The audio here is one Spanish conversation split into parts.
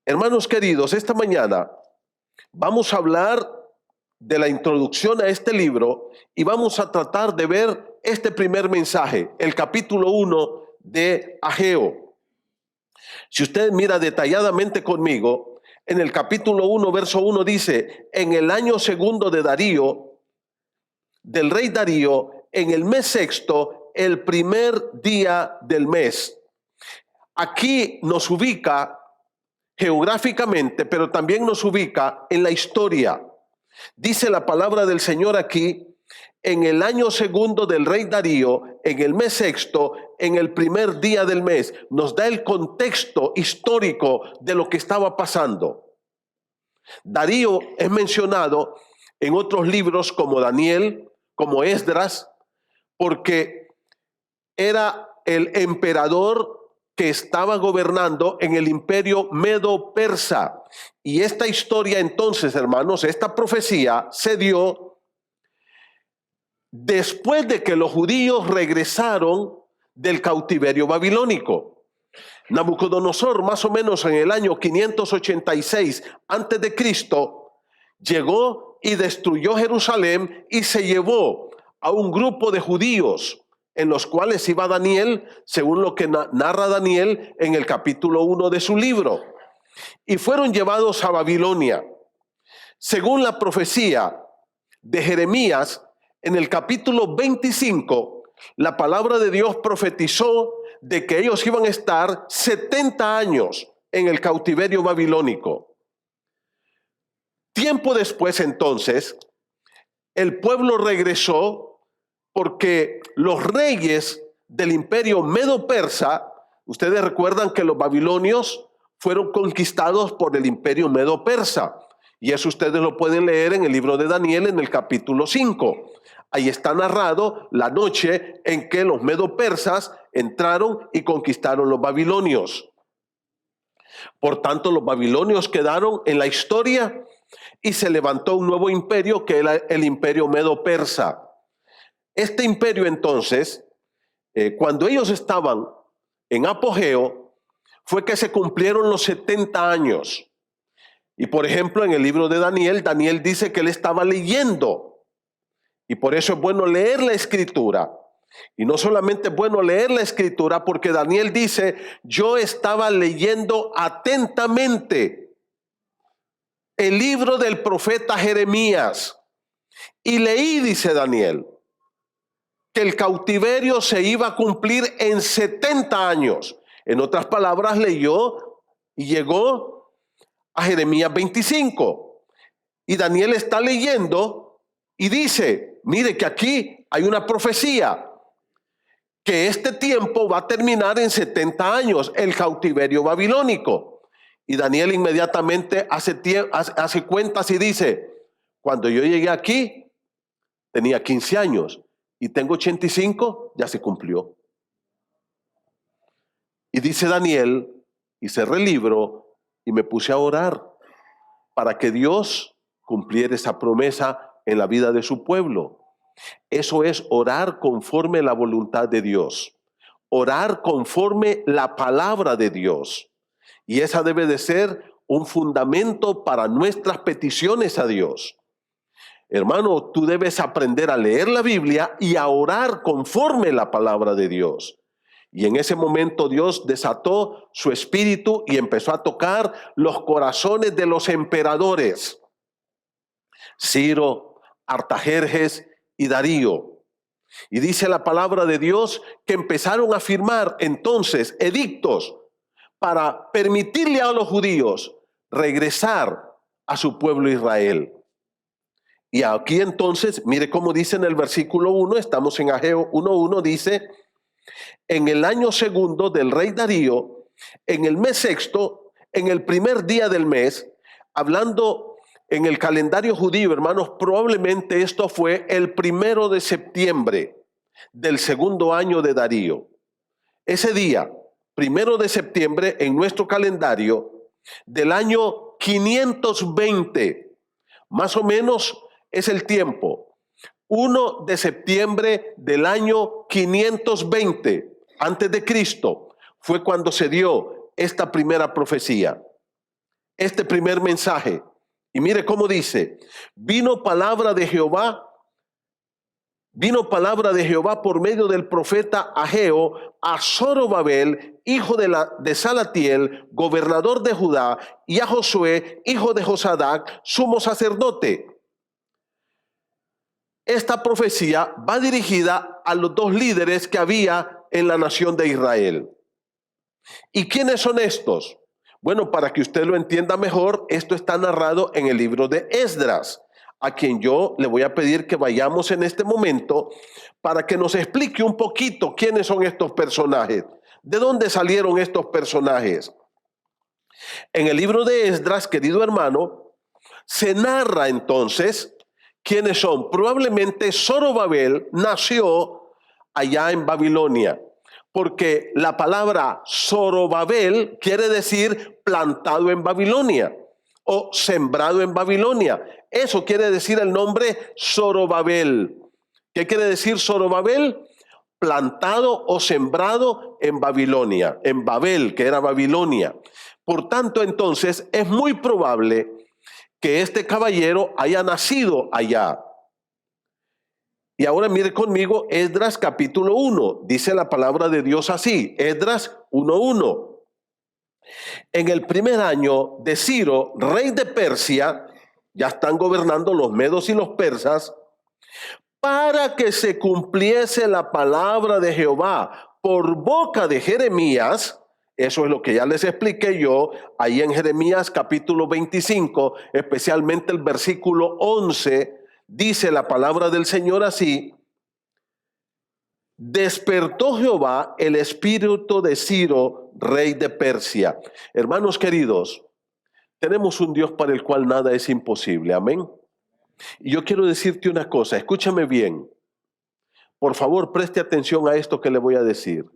Hermanos queridos, esta mañana vamos a hablar de la introducción a este libro y vamos a tratar de ver este primer mensaje, el capítulo 1 de Ageo. Si usted mira detalladamente conmigo, en el capítulo 1, verso 1 dice: en el año segundo de Darío, del rey Darío, en el mes sexto, el primer día del mes. Aquí nos ubica geográficamente, pero también nos ubica en la historia. Dice la palabra del Señor aquí: en el año segundo del rey Darío, en el mes sexto, en el primer día del mes. Nos da el contexto histórico de lo que estaba pasando. Darío es mencionado en otros libros como Daniel, como Esdras, porque era el emperador que estaba gobernando en el imperio medo-persa. Y esta historia entonces, hermanos, esta profecía se dio después de que los judíos regresaron del cautiverio babilónico. Nabucodonosor, más o menos en el año 586 antes de Cristo, llegó y destruyó Jerusalén y se llevó a un grupo de judíos, en los cuales iba Daniel, según lo que narra Daniel en el capítulo 1 de su libro, y fueron llevados a Babilonia. Según la profecía de Jeremías, en el capítulo 25, la palabra de Dios profetizó de que ellos iban a estar 70 años en el cautiverio babilónico. Tiempo después, entonces, el pueblo regresó porque los reyes del imperio medo-persa, ustedes recuerdan que los babilonios fueron conquistados por el imperio medo-persa, y eso ustedes lo pueden leer en el libro de Daniel en el capítulo 5. Ahí está narrado la noche en que los medo-persas entraron y conquistaron los babilonios. Por tanto, los babilonios quedaron en la historia y se levantó un nuevo imperio que era el imperio medo-persa. Este imperio entonces, cuando ellos estaban en apogeo, fue que se cumplieron los 70 años. Y por ejemplo, en el libro de Daniel, Daniel dice que él estaba leyendo. Y por eso es bueno leer la escritura. Y no solamente es bueno leer la escritura, porque Daniel dice: yo estaba leyendo atentamente el libro del profeta Jeremías. Y leí, dice Daniel, que el cautiverio se iba a cumplir en 70 años. En otras palabras, leyó y llegó a Jeremías 25. Y Daniel está leyendo y dice: mire que aquí hay una profecía, que este tiempo va a terminar en 70 años, el cautiverio babilónico. Y Daniel inmediatamente hace cuentas y dice: cuando yo llegué aquí, tenía 15 años. Y tengo 85, ya se cumplió. Y dice Daniel, y cerré el libro y me puse a orar para que Dios cumpliera esa promesa en la vida de su pueblo. Eso es orar conforme la voluntad de Dios, orar conforme la palabra de Dios. Y esa debe de ser un fundamento para nuestras peticiones a Dios. Hermano, tú debes aprender a leer la Biblia y a orar conforme la palabra de Dios. Y en ese momento Dios desató su espíritu y empezó a tocar los corazones de los emperadores, Ciro, Artajerjes y Darío. Y dice la palabra de Dios que empezaron a firmar entonces edictos para permitirle a los judíos regresar a su pueblo Israel. Y aquí entonces, mire cómo dice en el versículo 1, estamos en Ageo 1:1, dice: en el año segundo del rey Darío, en el mes sexto, en el primer día del mes, hablando en el calendario judío, hermanos, probablemente esto fue el 1 de septiembre del segundo año de Darío. Ese día, 1 de septiembre, en nuestro calendario del año 520, más o menos es el tiempo. 1 de septiembre del año 520 antes de Cristo fue cuando se dio esta primera profecía. este primer mensaje. Y mire cómo dice: vino palabra de Jehová por medio del profeta Ageo a Zorobabel, hijo de Salatiel, gobernador de Judá, y a Josué, hijo de Josadac, sumo sacerdote. Esta profecía va dirigida a los dos líderes que había en la nación de Israel. ¿Y quiénes son estos? Bueno, para que usted lo entienda mejor, esto está narrado en el libro de Esdras, a quien yo le voy a pedir que vayamos en este momento para que nos explique un poquito quiénes son estos personajes, de dónde salieron estos personajes. En el libro de Esdras, querido hermano, se narra entonces quiénes son. Probablemente Zorobabel nació allá en Babilonia, porque la palabra Zorobabel quiere decir plantado en Babilonia o sembrado en Babilonia. Eso quiere decir el nombre Zorobabel. ¿Qué quiere decir Zorobabel? Plantado o sembrado en Babilonia, en Babel, que era Babilonia. Por tanto, entonces, es muy probable que este caballero haya nacido allá. Y ahora mire conmigo Esdras capítulo 1. Dice la palabra de Dios así, Esdras 1:1. En el primer año de Ciro, rey de Persia, ya están gobernando los medos y los persas, para que se cumpliese la palabra de Jehová por boca de Jeremías. Eso es lo que ya les expliqué yo ahí en Jeremías capítulo 25, especialmente el versículo 11. Dice la palabra del Señor así: despertó Jehová el espíritu de Ciro, rey de Persia. Hermanos queridos, tenemos un Dios para el cual nada es imposible. Amén. Y yo quiero decirte una cosa, escúchame bien. Por favor, preste atención a esto que le voy a decir.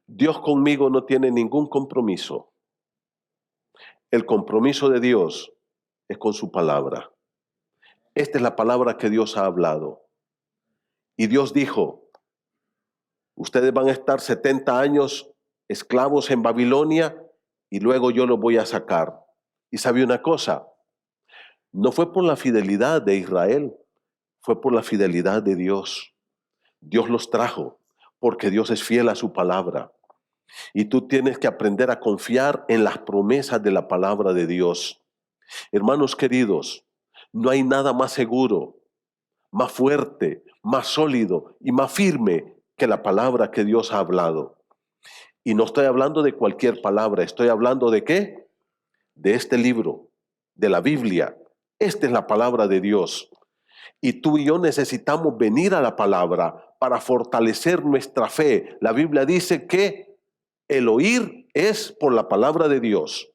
Dios conmigo no tiene ningún compromiso. El compromiso de Dios es con su palabra. Esta es la palabra que Dios ha hablado. Y Dios dijo: ustedes van a estar 70 años esclavos en Babilonia y luego yo los voy a sacar. Y sabe una cosa, no fue por la fidelidad de Israel, fue por la fidelidad de Dios. Dios los trajo porque Dios es fiel a su palabra. Y tú tienes que aprender a confiar en las promesas de la palabra de Dios. Hermanos queridos, no hay nada más seguro, más fuerte, más sólido y más firme que la palabra que Dios ha hablado. Y no estoy hablando de cualquier palabra, estoy hablando ¿de qué? De este libro, de la Biblia. Esta es la palabra de Dios. Y tú y yo necesitamos venir a la palabra para fortalecer nuestra fe. La Biblia dice que el oír es por la palabra de Dios.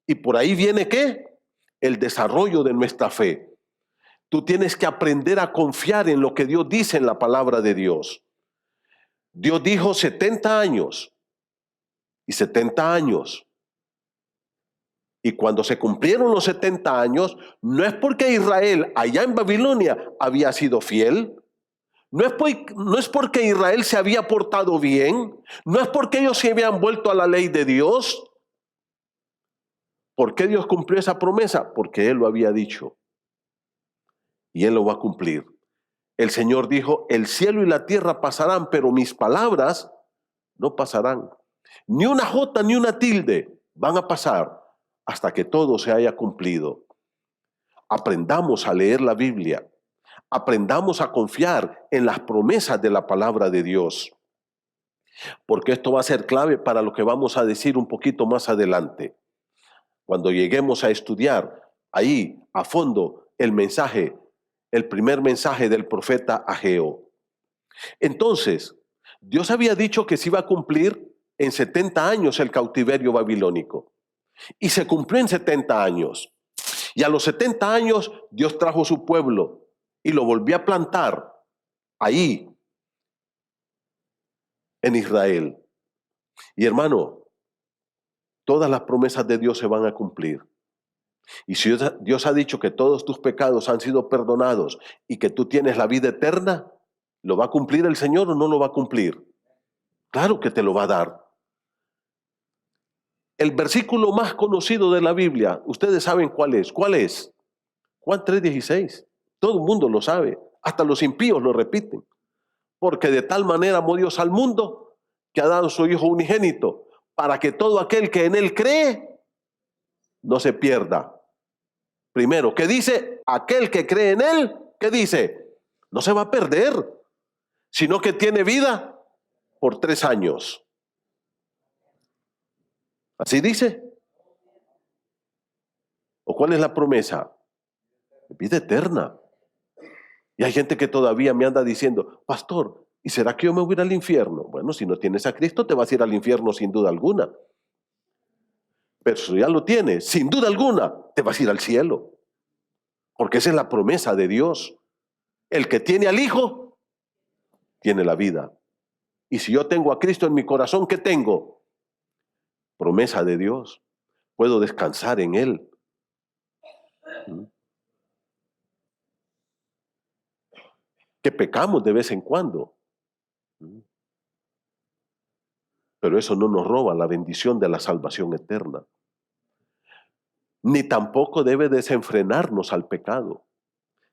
Y por ahí viene ¿qué? El desarrollo de nuestra fe. Tú tienes que aprender a confiar en lo que Dios dice en la palabra de Dios. Dios dijo 70 años y 70 años. Y cuando se cumplieron los 70 años, no es porque Israel allá en Babilonia había sido fiel, no es porque Israel se había portado bien, no es porque ellos se habían vuelto a la ley de Dios. ¿Por qué Dios cumplió esa promesa? Porque Él lo había dicho. Y Él lo va a cumplir. El Señor dijo: el cielo y la tierra pasarán, pero mis palabras no pasarán. Ni una jota ni una tilde van a pasar hasta que todo se haya cumplido. Aprendamos a leer la Biblia. Aprendamos a confiar en las promesas de la palabra de Dios. Porque esto va a ser clave para lo que vamos a decir un poquito más adelante. Cuando lleguemos a estudiar ahí a fondo el mensaje, el primer mensaje del profeta Ageo. Entonces, Dios había dicho que se iba a cumplir en 70 años el cautiverio babilónico. Y se cumplió en 70 años. Y a los 70 años Dios trajo su pueblo y lo volvió a plantar ahí en Israel. Y hermano, todas las promesas de Dios se van a cumplir. Y si Dios ha dicho que todos tus pecados han sido perdonados y que tú tienes la vida eterna, ¿lo va a cumplir el Señor o no lo va a cumplir? Claro que te lo va a dar. El versículo más conocido de la Biblia, ustedes saben cuál es. ¿Cuál es? Juan 3:16. Todo el mundo lo sabe. Hasta los impíos lo repiten. Porque de tal manera amó Dios al mundo que ha dado su Hijo unigénito para que todo aquel que en Él cree no se pierda. Primero, ¿qué dice? Aquel que cree en Él, ¿qué dice? No se va a perder, sino que tiene vida por 3 años. ¿Así dice? ¿O cuál es la promesa? Vida eterna. Y hay gente que todavía me anda diciendo, pastor, ¿y será que yo me voy a ir al infierno? Bueno, si no tienes a Cristo, te vas a ir al infierno sin duda alguna. Pero si ya lo tienes, sin duda alguna, te vas a ir al cielo. Porque esa es la promesa de Dios. El que tiene al Hijo, tiene la vida. Y si yo tengo a Cristo en mi corazón, ¿qué tengo? Promesa de Dios. Puedo descansar en Él. Que pecamos de vez en cuando. Pero eso no nos roba la bendición de la salvación eterna. Ni tampoco debe desenfrenarnos al pecado,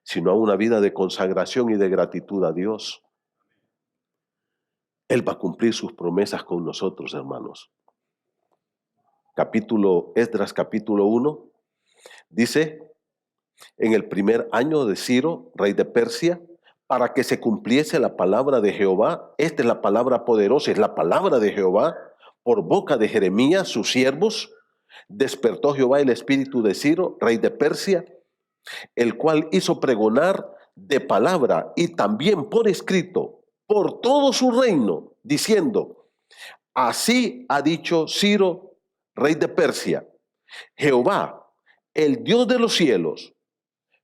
sino a una vida de consagración y de gratitud a Dios. Él va a cumplir sus promesas con nosotros, hermanos. Esdras capítulo 1, dice, en el primer año de Ciro, rey de Persia, para que se cumpliese la palabra de Jehová, esta es la palabra poderosa, es la palabra de Jehová, por boca de Jeremías, sus siervos, despertó Jehová el espíritu de Ciro, rey de Persia, el cual hizo pregonar de palabra y también por escrito, por todo su reino, diciendo, así ha dicho Ciro, rey de Persia, Jehová, el Dios de los cielos,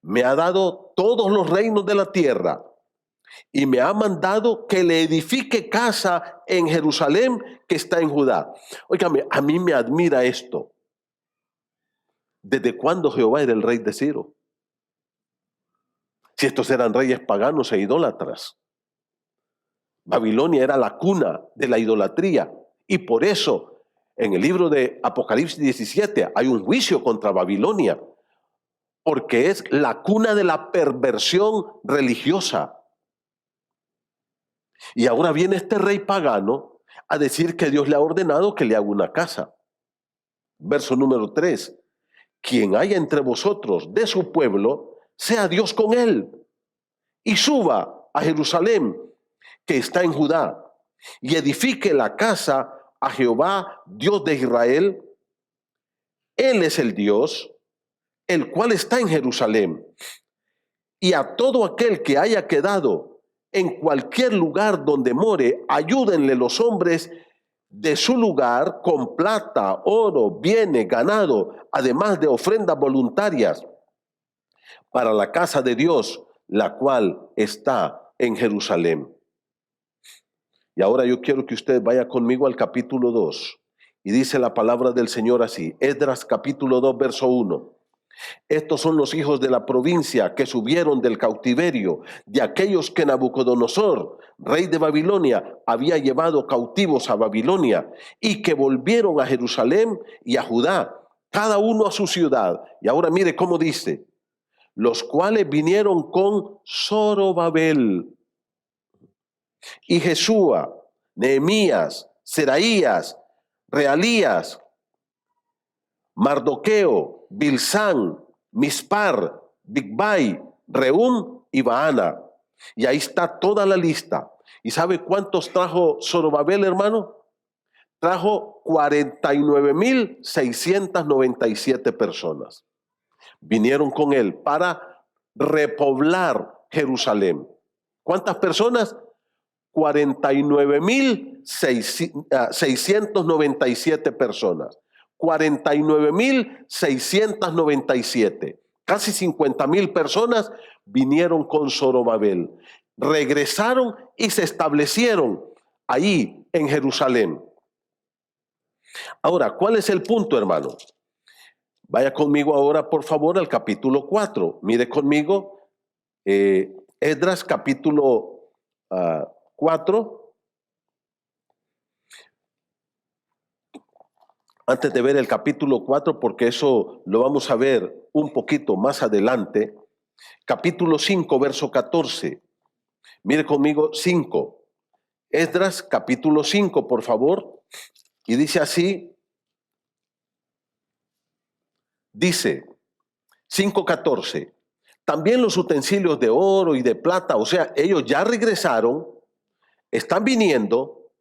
me ha dado todos los reinos de la tierra y me ha mandado que le edifique casa en Jerusalén que está en Judá. Óigame, a mí me admira esto. ¿Desde cuándo Jehová era el rey de Ciro? Si estos eran reyes paganos e idólatras. Babilonia era la cuna de la idolatría y por eso en el libro de Apocalipsis 17 hay un juicio contra Babilonia, porque es la cuna de la perversión religiosa. Y ahora viene este rey pagano a decir que Dios le ha ordenado que le haga una casa. Verso número 3. Quien haya entre vosotros de su pueblo, sea Dios con él, y suba a Jerusalén, que está en Judá, y edifique la casa a Jehová, Dios de Israel. Él es el Dios, el cual está en Jerusalén. Y a todo aquel que haya quedado en cualquier lugar donde more, ayúdenle los hombres de su lugar con plata, oro, bienes, ganado, además de ofrendas voluntarias para la casa de Dios, la cual está en Jerusalén. Y ahora yo quiero que usted vaya conmigo al capítulo 2. Y dice la palabra del Señor así, Esdras capítulo 2, verso 1. Estos son los hijos de la provincia que subieron del cautiverio, de aquellos que Nabucodonosor, rey de Babilonia, había llevado cautivos a Babilonia, y que volvieron a Jerusalén y a Judá, cada uno a su ciudad. Y ahora mire cómo dice, los cuales vinieron con Zorobabel y Jesúa, Nehemías, Seraías, Realías, Mardoqueo, Bilsán, Mispar, Bigbai, Reum y Baana. Y ahí está toda la lista. ¿Y sabe cuántos trajo Zorobabel, hermano? Trajo 49,697 personas. Vinieron con él para repoblar Jerusalén. ¿Cuántas personas? 49,697 personas. 49,697. Casi 50,000 personas vinieron con Zorobabel. Regresaron y se establecieron ahí en Jerusalén. Ahora, ¿cuál es el punto, hermano? Vaya conmigo ahora, por favor, al capítulo 4. Mire conmigo, Esdras capítulo 4. antes de ver el capítulo 4, porque eso lo vamos a ver un poquito más adelante, capítulo 5, verso 14. Mire conmigo 5. Esdras, capítulo 5, por favor. Y dice así, dice 5:14. También los utensilios de oro y de plata, o sea, ellos ya regresaron, están viniendo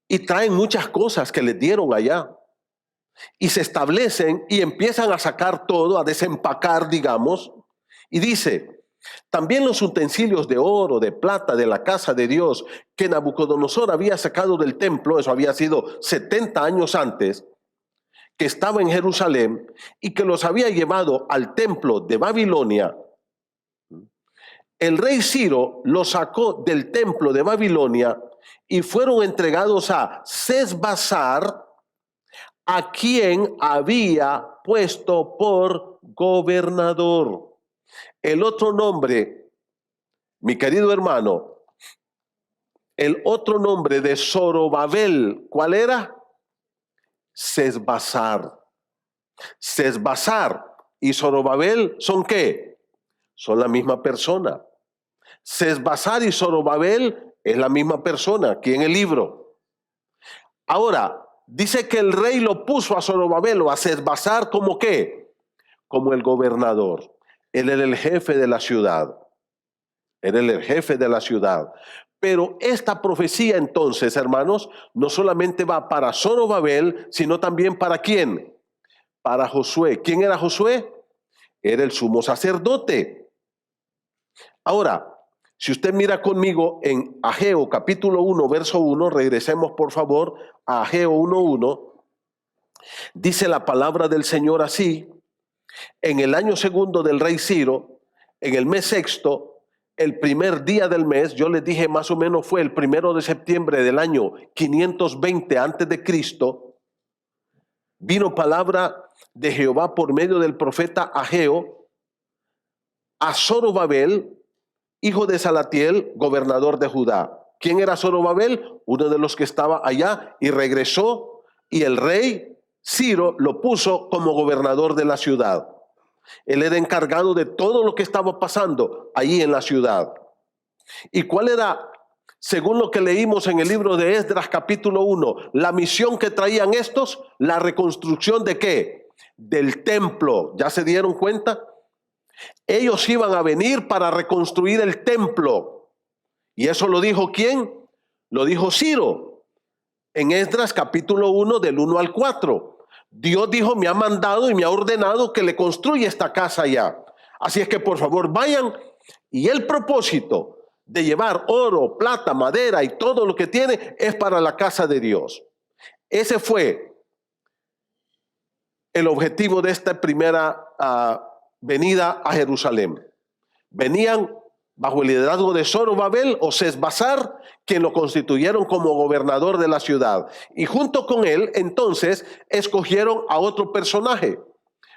y traen muchas cosas que les dieron allá. Y se establecen y empiezan a sacar todo, a desempacar, digamos. Y dice, también los utensilios de oro, de plata, de la casa de Dios, que Nabucodonosor había sacado del templo, eso había sido 70 años antes, que estaba en Jerusalén y que los había llevado al templo de Babilonia. El rey Ciro los sacó del templo de Babilonia y fueron entregados a Sesbazar, a quien había puesto por gobernador. El otro nombre, mi querido hermano, el otro nombre de Zorobabel, ¿cuál era? Sesbazar. Sesbazar y Zorobabel ¿son qué? Son la misma persona. Sesbazar y Zorobabel es la misma persona aquí en el libro. Ahora, dice que el rey lo puso a Zorobabel o a Sesbazar como qué? Como el gobernador. Él era el jefe de la ciudad. Él era el jefe de la ciudad. Pero esta profecía entonces, hermanos, no solamente va para Zorobabel, sino también para ¿quién? Para Josué. ¿Quién era Josué? Era el sumo sacerdote. Ahora, si usted mira conmigo en Ageo capítulo 1, verso 1, regresemos por favor a Ageo 1:1. Dice la palabra del Señor así: en el año segundo del rey Ciro, en el mes sexto, el primer día del mes, yo les dije más o menos fue el 1 de septiembre del año 520 antes de Cristo, vino palabra de Jehová por medio del profeta Ageo a Zorobabel, hijo de Salatiel, gobernador de Judá. ¿Quién era Zorobabel? Uno de los que estaba allá y regresó, y el rey Ciro lo puso como gobernador de la ciudad. Él era encargado de todo lo que estaba pasando allí en la ciudad. ¿Y cuál era, según lo que leímos en el libro de Esdras capítulo 1, la misión que traían estos? La reconstrucción ¿de qué? Del templo. ¿Ya se dieron cuenta? Ellos iban a venir para reconstruir el templo. ¿Y eso lo dijo quién? Lo dijo Ciro en Esdras capítulo 1 del 1 al 4. Dios dijo, me ha mandado y me ha ordenado que le construya esta casa ya. Así es que por favor vayan, y el propósito de llevar oro, plata, madera y todo lo que tiene es para la casa de Dios. Ese fue el objetivo de esta primera venida a Jerusalén. Venían bajo el liderazgo de Zorobabel o Sesbazar, quien lo constituyeron como gobernador de la ciudad. Y junto con él, entonces, escogieron a otro personaje.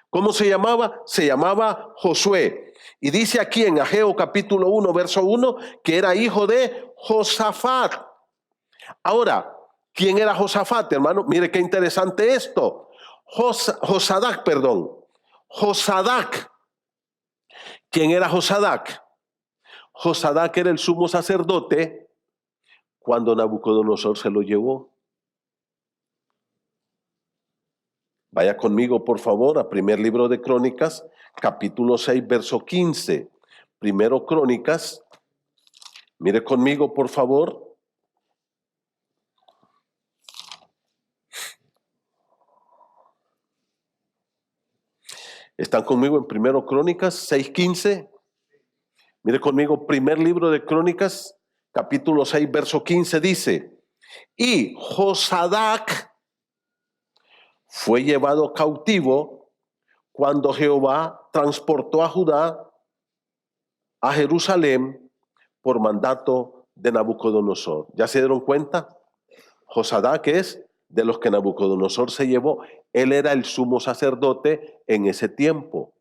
¿Cómo se llamaba? Se llamaba Josué. Y dice aquí en Ageo capítulo 1, verso 1, que era hijo de Josafat. Ahora, ¿quién era Josafat, hermano? Mire qué interesante esto. Josadac. Josadac. ¿Quién era Josadac? Josadac era el sumo sacerdote cuando Nabucodonosor se lo llevó. Vaya conmigo, por favor, a primer libro de Crónicas, capítulo 6, verso 15. Primero Crónicas, mire conmigo, por favor. ¿Están conmigo en primero Crónicas 6:15? Mire conmigo, primer libro de Crónicas, capítulo 6, verso 15, dice: y Josadac fue llevado cautivo cuando Jehová transportó a Judá a Jerusalén por mandato de Nabucodonosor. ¿Ya se dieron cuenta? Josadac es de los que Nabucodonosor se llevó. Él era el sumo sacerdote en ese tiempo.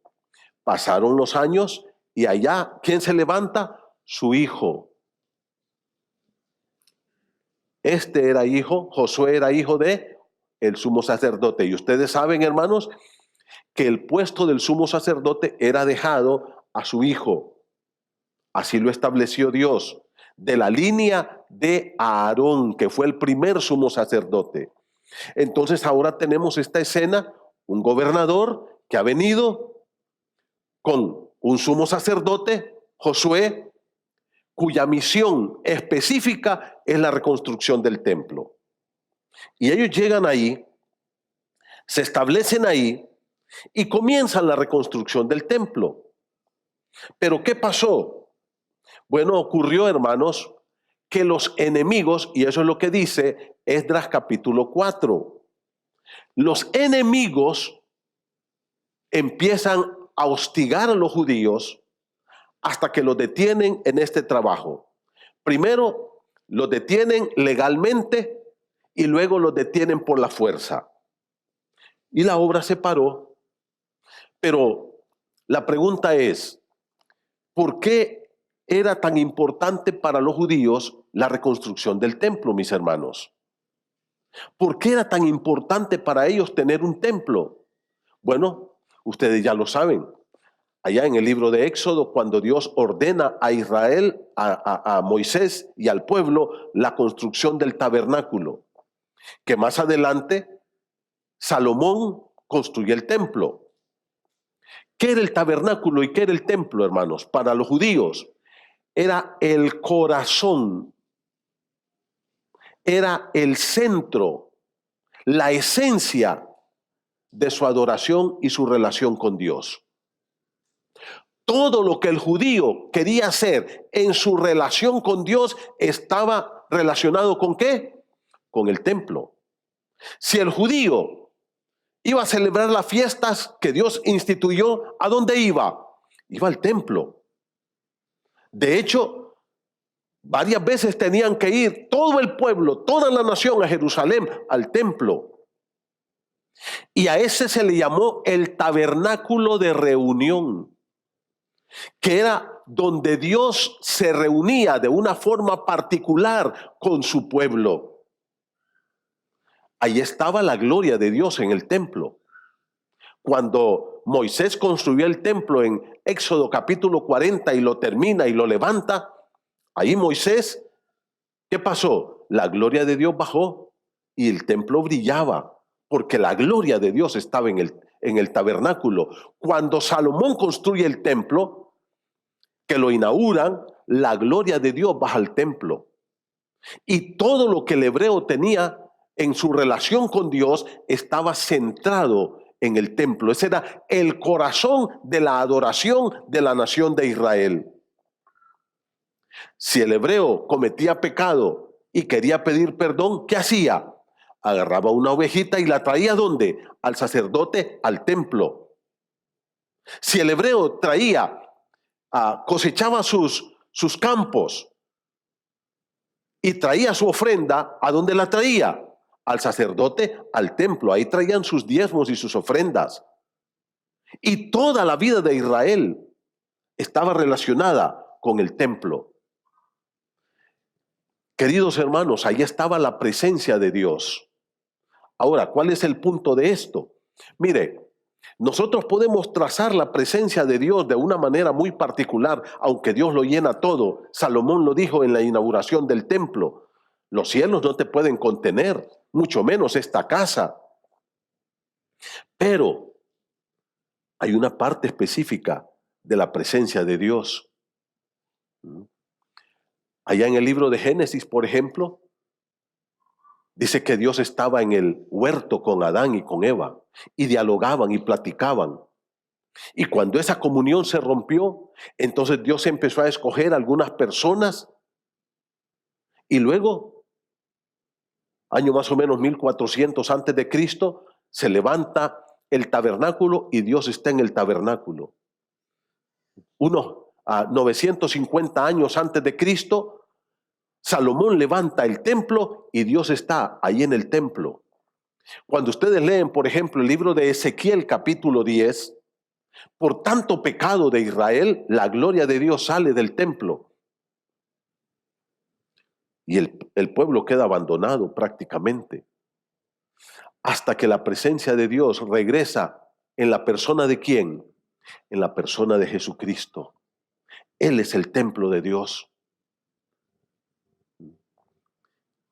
Pasaron los años y allá, ¿quién se levanta? Su hijo. Este era hijo, Josué era hijo de el sumo sacerdote. Y ustedes saben, hermanos, que el puesto del sumo sacerdote era dejado a su hijo. Así lo estableció Dios, de la línea de Aarón, que fue el primer sumo sacerdote. Entonces ahora tenemos esta escena, un gobernador que ha venido con un sumo sacerdote, Josué, cuya misión específica es la reconstrucción del templo. Y ellos llegan ahí, se establecen ahí y comienzan la reconstrucción del templo. Pero ¿qué pasó? Bueno, ocurrió, hermanos, que los enemigos, y eso es lo que dice Esdras capítulo 4, los enemigos empiezan a hostigar a los judíos hasta que los detienen en este trabajo. Primero los detienen legalmente y luego los detienen por la fuerza. Y la obra se paró. Pero la pregunta es, ¿por qué era tan importante para los judíos la reconstrucción del templo, mis hermanos? ¿Por qué era tan importante para ellos tener un templo? Bueno, ustedes ya lo saben. Allá en el libro de Éxodo, cuando Dios ordena a Israel, a Moisés y al pueblo, la construcción del tabernáculo, que más adelante Salomón construyó el templo. ¿Qué era el tabernáculo y qué era el templo, hermanos? Para los judíos era el corazón, era el centro, la esencia de su adoración y su relación con Dios. Todo lo que el judío quería hacer en su relación con Dios estaba relacionado ¿con qué? Con el templo. Si el judío iba a celebrar las fiestas que Dios instituyó, ¿a dónde iba? Iba al templo. De hecho, varias veces tenían que ir todo el pueblo, toda la nación a Jerusalén, al templo. Y a ese se le llamó el tabernáculo de reunión, que era donde Dios se reunía de una forma particular con su pueblo. Ahí estaba la gloria de Dios en el templo. Cuando Moisés construyó el templo en Éxodo capítulo 40 y lo termina y lo levanta, ahí Moisés, ¿qué pasó? La gloria de Dios bajó y el templo brillaba, porque la gloria de Dios estaba en el tabernáculo. Cuando Salomón construye el templo, que lo inauguran, la gloria de Dios baja al templo. Y todo lo que el hebreo tenía en su relación con Dios estaba centrado en el templo. Ese era el corazón de la adoración de la nación de Israel. Si el hebreo cometía pecado y quería pedir perdón, ¿qué hacía? Agarraba una ovejita y la traía ¿dónde? Al sacerdote, al templo. Si el hebreo cosechaba sus campos y traía su ofrenda, ¿a dónde la traía? Al sacerdote, al templo. Ahí traían sus diezmos y sus ofrendas. Y toda la vida de Israel estaba relacionada con el templo. Queridos hermanos, ahí estaba la presencia de Dios. Ahora, ¿cuál es el punto de esto? Mire, nosotros podemos trazar la presencia de Dios de una manera muy particular, aunque Dios lo llena todo. Salomón lo dijo en la inauguración del templo. Los cielos no te pueden contener, mucho menos esta casa. Pero hay una parte específica de la presencia de Dios. Allá en el libro de Génesis, por ejemplo, dice que Dios estaba en el huerto con Adán y con Eva y dialogaban y platicaban. Y cuando esa comunión se rompió, entonces Dios empezó a escoger a algunas personas y luego, año más o menos 1400 antes de Cristo, se levanta el tabernáculo y Dios está en el tabernáculo. Unos 950 años antes de Cristo, Salomón levanta el templo y Dios está ahí en el templo. Cuando ustedes leen, por ejemplo, el libro de Ezequiel capítulo 10, por tanto pecado de Israel, la gloria de Dios sale del templo. Y el pueblo queda abandonado prácticamente. hasta que la presencia de Dios regresa en la persona de ¿quién? En la persona de Jesucristo. Él es el templo de Dios.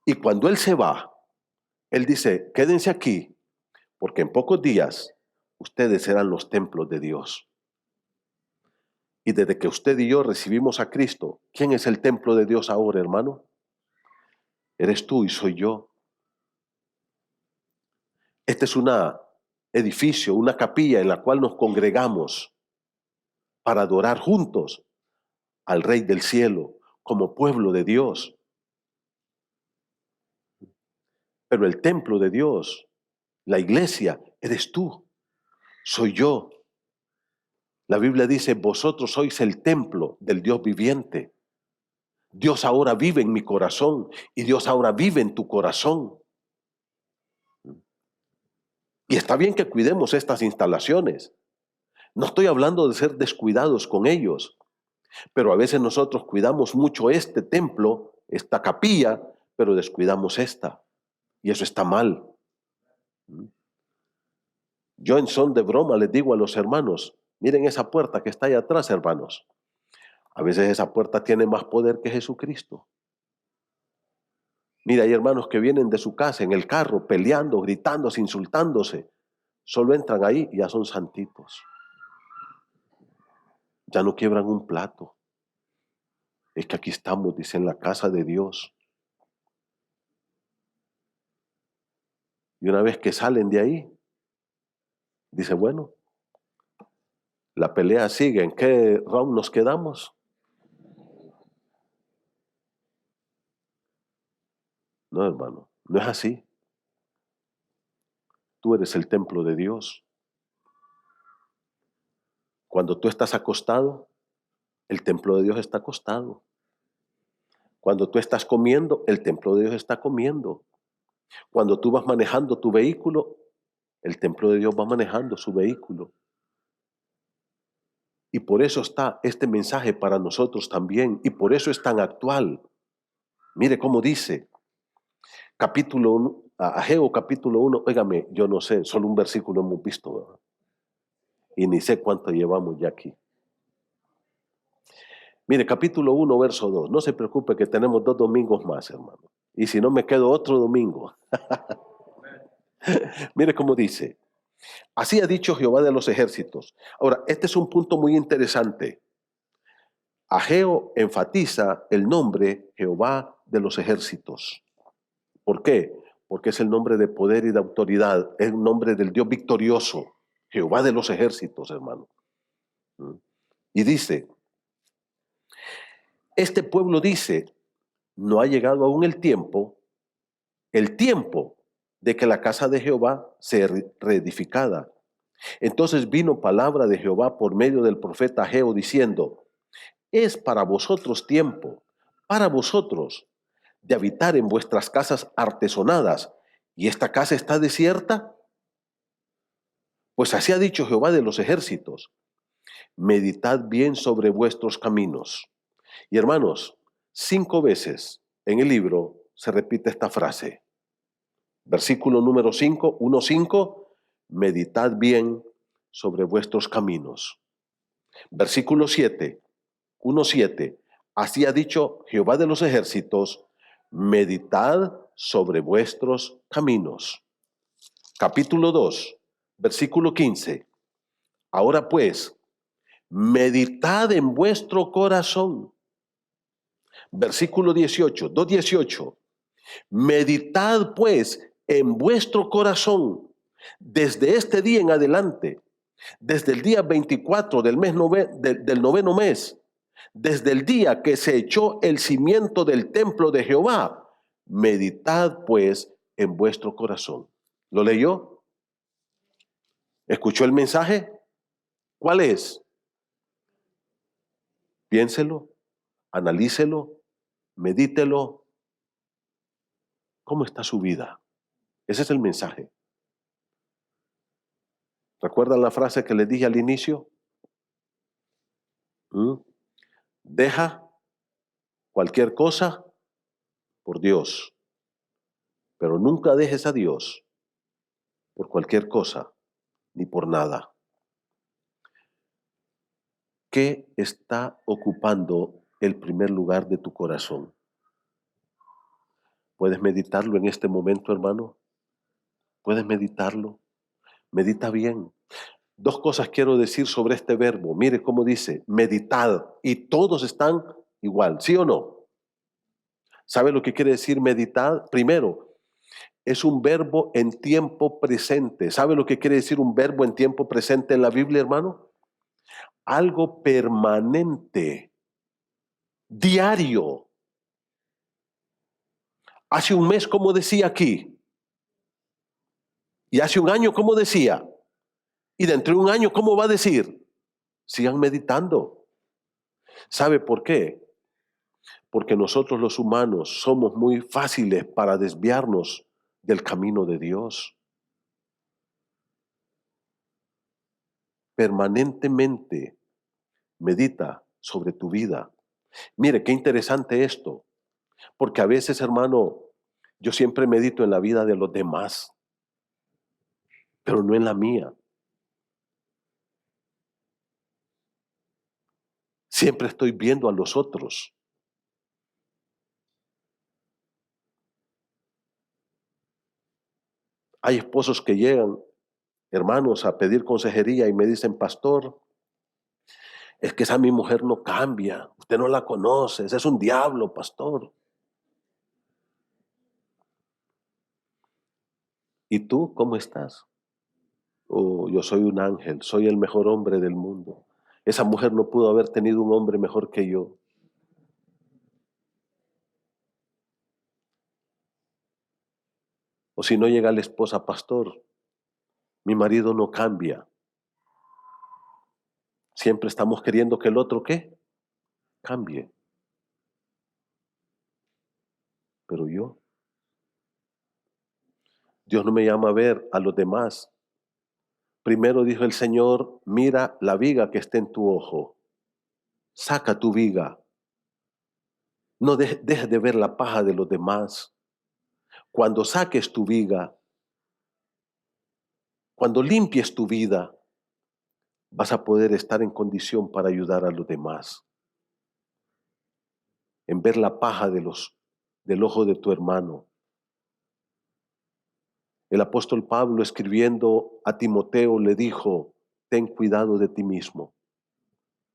Y cuando Él se va, Él dice, quédense aquí, porque en pocos días ustedes serán los templos de Dios. Y desde que usted y yo recibimos a Cristo, ¿quién es el templo de Dios ahora, hermano? Eres tú y soy yo. Este es un edificio, una capilla en la cual nos congregamos para adorar juntos al Rey del cielo como pueblo de Dios. Pero el templo de Dios, la iglesia, eres tú, soy yo. La Biblia dice, vosotros sois el templo del Dios viviente. Dios ahora vive en mi corazón y Dios ahora vive en tu corazón. Y está bien que cuidemos estas instalaciones. No estoy hablando de ser descuidados con ellos, pero a veces nosotros cuidamos mucho este templo, esta capilla, pero descuidamos esta. Y eso está mal. Yo en son de broma les digo a los hermanos, miren esa puerta que está ahí atrás, hermanos. A veces esa puerta tiene más poder que Jesucristo. Mira, hay hermanos que vienen de su casa en el carro peleando, gritándose, insultándose. Solo entran ahí y ya son santitos. Ya no quiebran un plato. Es que aquí estamos, dice, en la casa de Dios. Y una vez que salen de ahí, dice, bueno, la pelea sigue. ¿En qué round nos quedamos? No, hermano, no es así. Tú eres el templo de Dios. Cuando tú estás acostado, el templo de Dios está acostado. Cuando tú estás comiendo, el templo de Dios está comiendo. Cuando tú vas manejando tu vehículo, el templo de Dios va manejando su vehículo. Y por eso está este mensaje para nosotros también. Y por eso es tan actual. Mire cómo dice, capítulo 1, Ageo capítulo 1, óigame, yo no sé, solo un versículo hemos visto, ¿verdad? Y ni sé cuánto llevamos ya aquí. Mire, capítulo 1, verso 2. No se preocupe que tenemos 2 domingos más, hermano. Y si no, me quedo otro domingo. Mire cómo dice. Así ha dicho Jehová de los ejércitos. Ahora, este es un punto muy interesante. Ageo enfatiza el nombre Jehová de los ejércitos. ¿Por qué? Porque es el nombre de poder y de autoridad. Es el nombre del Dios victorioso. Jehová de los ejércitos, hermano. Y dice, este pueblo dice, no ha llegado aún el tiempo de que la casa de Jehová sea reedificada. Entonces vino palabra de Jehová por medio del profeta Ageo diciendo, es para vosotros tiempo, para vosotros, de habitar en vuestras casas artesonadas, y esta casa está desierta. Pues así ha dicho Jehová de los ejércitos, meditad bien sobre vuestros caminos. Y hermanos, 5 veces en el libro se repite esta frase. Versículo número 5, 1:5, meditad bien sobre vuestros caminos. Versículo 7, 1:7, así ha dicho Jehová de los ejércitos, meditad sobre vuestros caminos. Capítulo 2, versículo 15, ahora pues, meditad en vuestro corazón. Versículo 18, 2:18, meditad pues en vuestro corazón desde este día en adelante, desde el día 24 del mes del noveno mes, desde el día que se echó el cimiento del templo de Jehová, meditad pues en vuestro corazón. ¿Lo leyó? ¿Escuchó el mensaje? ¿Cuál es? Piénselo, analícelo, medítelo. ¿Cómo está su vida? Ese es el mensaje. ¿Recuerdan la frase que les dije al inicio? Deja cualquier cosa por Dios, pero nunca dejes a Dios por cualquier cosa ni por nada. ¿Qué está ocupando el primer lugar de tu corazón? ¿Puedes meditarlo en este momento, hermano? ¿Puedes meditarlo? Medita bien. Dos cosas quiero decir sobre este verbo. Mire cómo dice, meditad. Y todos están igual, ¿sí o no? ¿Sabe lo que quiere decir meditad? Primero, es un verbo en tiempo presente. ¿Sabe lo que quiere decir un verbo en tiempo presente en la Biblia, hermano? Algo permanente, diario. Hace un mes, como decía aquí, y hace un año, como decía, y dentro de un año, ¿cómo va a decir? Sigan meditando. ¿Sabe por qué? Porque nosotros los humanos somos muy fáciles para desviarnos del camino de Dios. Permanentemente medita sobre tu vida. Mire, qué interesante esto, porque a veces, hermano, yo siempre medito en la vida de los demás, pero no en la mía. Siempre estoy viendo a los otros. Hay esposos que llegan, hermanos, a pedir consejería y me dicen, pastor, es que esa mi mujer no cambia, usted no la conoce, ese es un diablo, pastor. ¿Y tú cómo estás? Oh, yo soy un ángel, soy el mejor hombre del mundo. Esa mujer no pudo haber tenido un hombre mejor que yo. O si no llega la esposa, pastor, mi marido no cambia. Siempre estamos queriendo que el otro, ¿qué? Cambie. Pero Dios no me llama a ver a los demás. Primero dijo el Señor, mira la viga que está en tu ojo. Saca tu viga. No dejes de ver la paja de los demás. Cuando saques tu viga, cuando limpies tu vida, vas a poder estar en condición para ayudar a los demás. En ver la paja del ojo de tu hermano. El apóstol Pablo, escribiendo a Timoteo, le dijo, ten cuidado de ti mismo.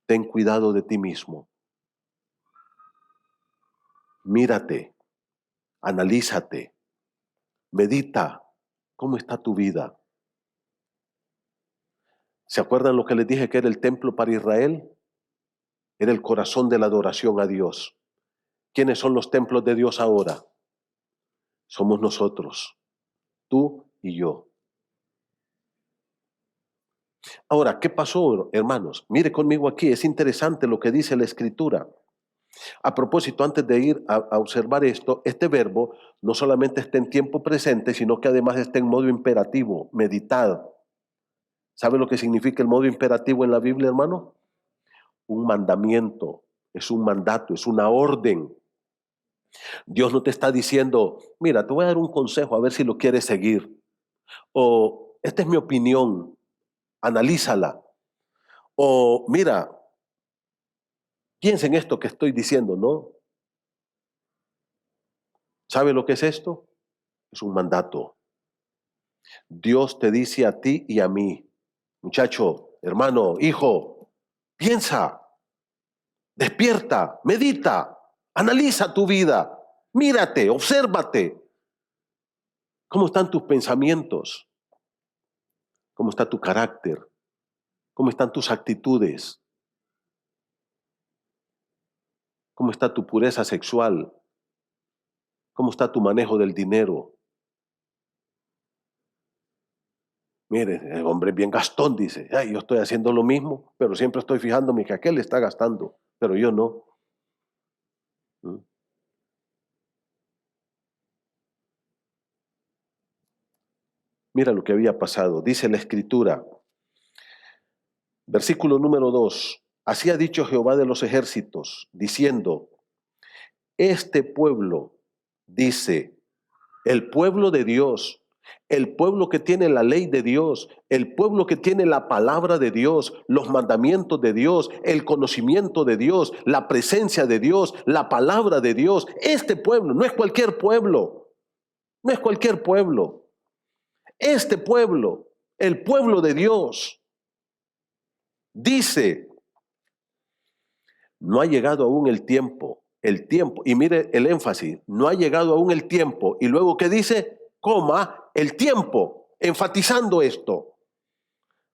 Ten cuidado de ti mismo. Mírate, analízate, medita cómo está tu vida. ¿Se acuerdan lo que les dije que era el templo para Israel? Era el corazón de la adoración a Dios. ¿Quiénes son los templos de Dios ahora? Somos nosotros, tú y yo. Ahora, ¿qué pasó, hermanos? Mire conmigo aquí, es interesante lo que dice la Escritura. A propósito, antes de ir a observar esto, este verbo no solamente está en tiempo presente, sino que además está en modo imperativo, meditad. ¿Sabe lo que significa el modo imperativo en la Biblia, hermano? Un mandamiento, es un mandato, es una orden. Dios no te está diciendo, mira, te voy a dar un consejo a ver si lo quieres seguir. O, esta es mi opinión, analízala. O, mira, piensa en esto que estoy diciendo, ¿no? ¿Sabe lo que es esto? Es un mandato. Dios te dice a ti y a mí, muchacho, hermano, hijo, piensa, despierta, medita, analiza tu vida, mírate, obsérvate. ¿Cómo están tus pensamientos? ¿Cómo está tu carácter? ¿Cómo están tus actitudes? ¿Cómo está tu pureza sexual? ¿Cómo está tu manejo del dinero? Mire, el hombre es bien gastón, dice. Ay, yo estoy haciendo lo mismo, pero siempre estoy fijándome que aquel está gastando, pero yo no. ¿Mm? Mira lo que había pasado. Dice la Escritura, versículo número 2. Así ha dicho Jehová de los ejércitos, diciendo, este pueblo, dice, el pueblo de Dios, El pueblo que tiene la ley de Dios, el pueblo que tiene la palabra de Dios, los mandamientos de Dios, el conocimiento de Dios, la presencia de Dios, la palabra de Dios. Este pueblo no es cualquier pueblo, no es cualquier pueblo. Este pueblo, el pueblo de Dios, dice, no ha llegado aún el tiempo, y mire el énfasis, no ha llegado aún el tiempo, y luego ¿qué dice? Coma, el tiempo, enfatizando esto,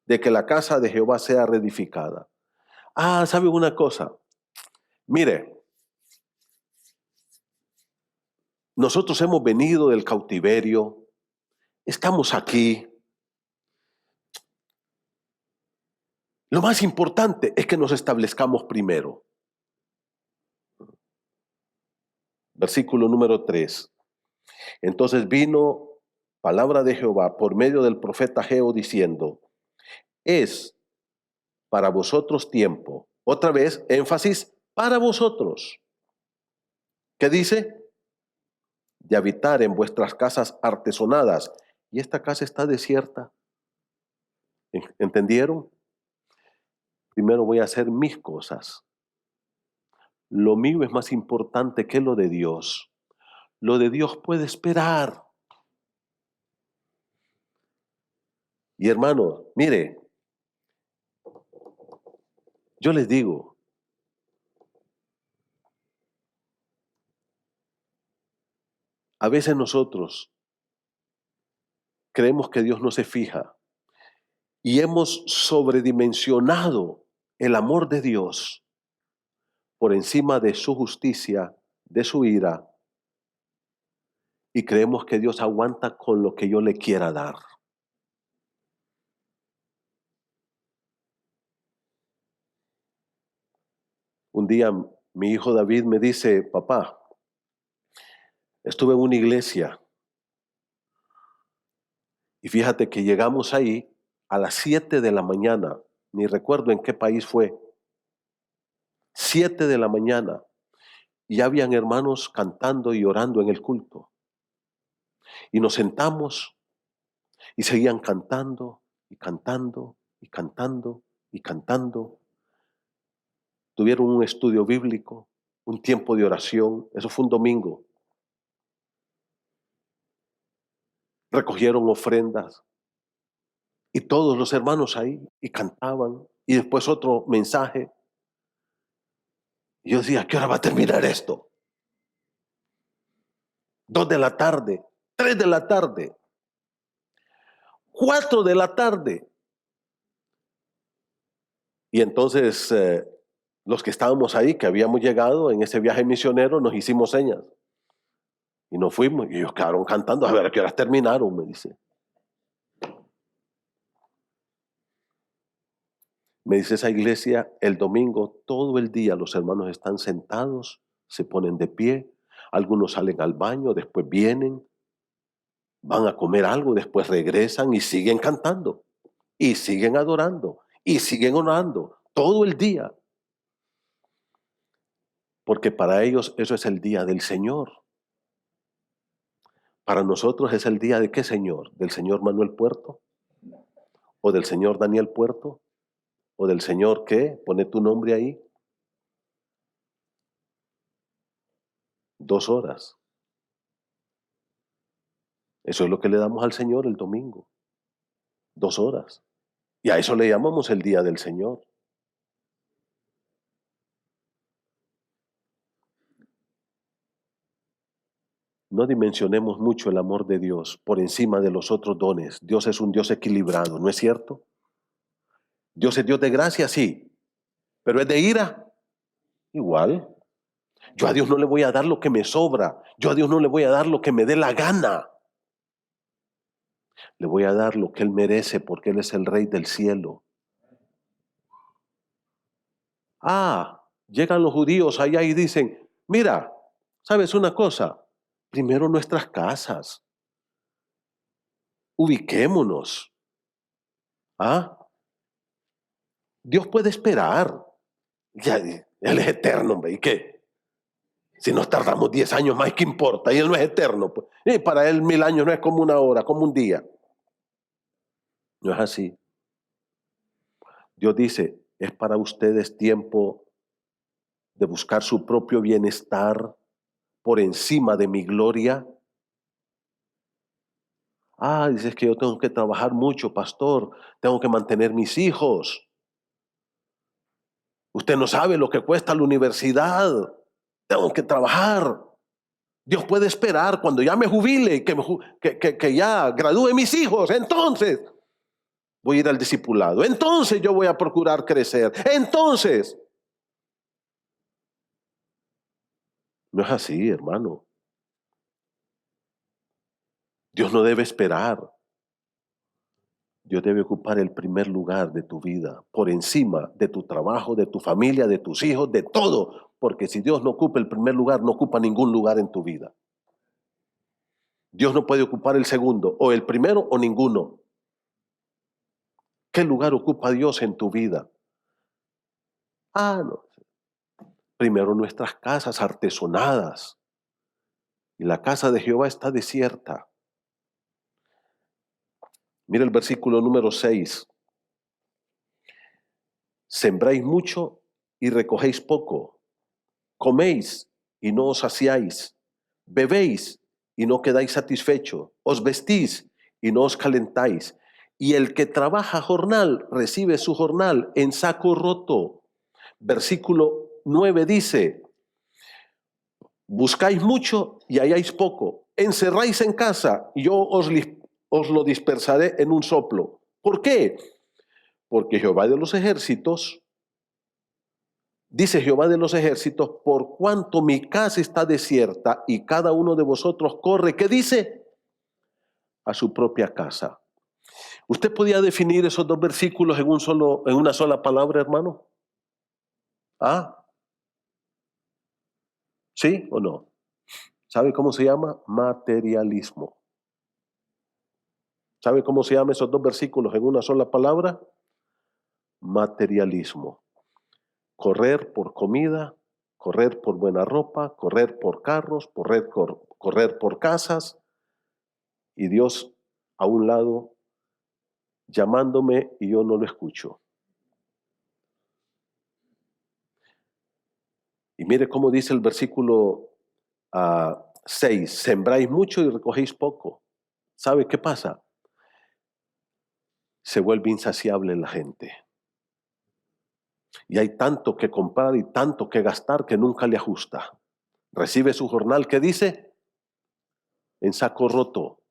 de que la casa de Jehová sea reedificada. Ah, ¿sabe una cosa? Mire, nosotros hemos venido del cautiverio, estamos aquí. Lo más importante es que nos establezcamos primero. Versículo número 3. Entonces vino palabra de Jehová por medio del profeta Ageo diciendo, es para vosotros tiempo. Otra vez, énfasis, para vosotros. ¿Qué dice? De habitar en vuestras casas artesonadas. Y esta casa está desierta. ¿Entendieron? Primero voy a hacer mis cosas. Lo mío es más importante que lo de Dios. Lo de Dios puede esperar. Y hermano, mire, yo les digo, a veces nosotros creemos que Dios no se fija y hemos sobredimensionado el amor de Dios por encima de su justicia, de su ira, y creemos que Dios aguanta con lo que yo le quiera dar. Un día mi hijo David me dice, papá, estuve en una iglesia y fíjate que llegamos ahí a las 7 de la mañana, ni recuerdo en qué país fue, 7 de la mañana, y ya habían hermanos cantando y orando en el culto. Y nos sentamos y seguían cantando y cantando y cantando y cantando. Tuvieron un estudio bíblico, un tiempo de oración, eso fue un domingo. Recogieron ofrendas y todos los hermanos ahí y cantaban y después otro mensaje. Y yo decía, ¿a qué hora va a terminar esto? 2 de la tarde, 3 de la tarde, 4 de la tarde. Y entonces los que estábamos ahí, que habíamos llegado en ese viaje misionero, nos hicimos señas. Y nos fuimos y ellos quedaron cantando, a ver a qué horas terminaron, me dice. Me dice esa iglesia, el domingo, todo el día los hermanos están sentados, se ponen de pie, algunos salen al baño, después vienen, van a comer algo, después regresan y siguen cantando, y siguen adorando, y siguen orando, todo el día. Porque para ellos eso es el día del Señor. Para nosotros es el día de ¿qué Señor? ¿Del Señor Manuel Puerto? ¿O del Señor Daniel Puerto? ¿O del Señor qué? Pone tu nombre ahí. 2 horas. Eso es lo que le damos al Señor el domingo. 2 horas. Y a eso le llamamos el día del Señor. No dimensionemos mucho el amor de Dios por encima de los otros dones. Dios es un Dios equilibrado, ¿no es cierto? Dios es Dios de gracia, sí. Pero es de ira, igual. Yo a Dios no le voy a dar lo que me sobra. Yo a Dios no le voy a dar lo que me dé la gana. Le voy a dar lo que Él merece porque Él es el Rey del cielo. Llegan los judíos allá y dicen, mira, ¿sabes una cosa? Primero nuestras casas. Ubiquémonos. Dios puede esperar. Ya, Él es eterno, ¿y qué? Si nos tardamos 10 años más, ¿qué importa? Y Él no es eterno, pues. Y para Él 1000 años no es como una hora, como un día. No es así. Dios dice, es para ustedes tiempo de buscar su propio bienestar por encima de mi gloria. Dices que yo tengo que trabajar mucho, pastor. Tengo que mantener mis hijos. Usted no sabe lo que cuesta la universidad. Tengo que trabajar. Dios puede esperar cuando ya me jubile, que ya gradúe mis hijos. Entonces voy a ir al discipulado. Entonces yo voy a procurar crecer. Entonces. No es así, hermano. Dios no debe esperar. Dios debe ocupar el primer lugar de tu vida, por encima de tu trabajo, de tu familia, de tus hijos, de todo. Porque si Dios no ocupa el primer lugar, no ocupa ningún lugar en tu vida. Dios no puede ocupar el segundo, o el primero o ninguno. ¿Qué lugar ocupa Dios en tu vida? No. Primero nuestras casas artesonadas. Y la casa de Jehová está desierta. Mira el versículo número 6. Sembráis mucho y recogéis poco. Coméis y no os saciáis. Bebéis y no quedáis satisfechos. Os vestís y no os calentáis. Y el que trabaja jornal recibe su jornal en saco roto. Versículo 9 dice, buscáis mucho y halláis poco. Encerráis en casa y yo os lo dispersaré en un soplo. ¿Por qué? Porque Jehová de los ejércitos, dice Jehová de los ejércitos, por cuanto mi casa está desierta y cada uno de vosotros corre, ¿qué dice? A su propia casa. ¿Usted podía definir esos dos versículos en una sola palabra, hermano? ¿Sí o no? ¿Sabe cómo se llama? Materialismo. ¿Sabe cómo se llaman esos dos versículos en una sola palabra? Materialismo. Correr por comida, correr por buena ropa, correr por carros, correr por casas, y Dios a un lado llamándome y yo no lo escucho. Y mire cómo dice el versículo 6, sembráis mucho y recogéis poco. ¿Sabe qué pasa? Se vuelve insaciable la gente. Y hay tanto que comprar y tanto que gastar que nunca le ajusta. Recibe su jornal, ¿qué dice? En saco roto.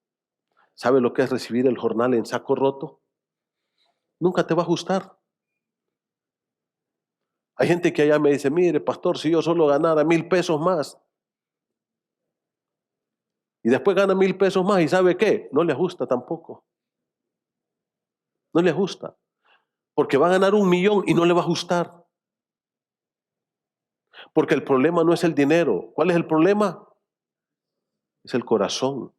¿Sabe lo que es recibir el jornal en saco roto? Nunca te va a ajustar. Hay gente que allá me dice, mire, pastor, si yo solo ganara 1000 pesos más. Y después gana 1000 pesos más y ¿sabe qué? No le ajusta tampoco. No le ajusta. Porque va a ganar 1,000,000 y no le va a ajustar. Porque el problema no es el dinero. ¿Cuál es el problema? Es el corazón.